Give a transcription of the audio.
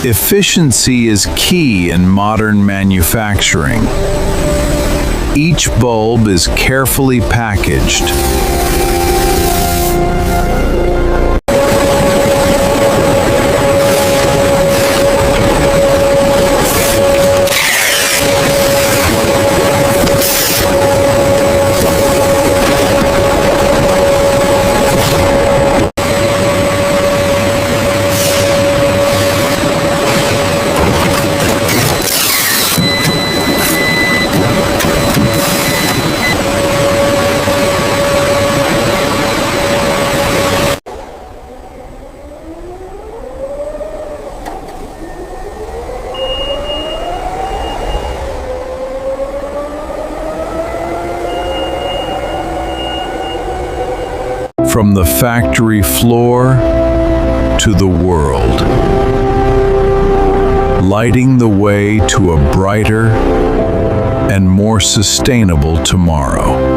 Efficiency is key in modern manufacturing. Each bulb is carefully packaged. From the factory floor to the world, lighting the way to a brighter and more sustainable tomorrow.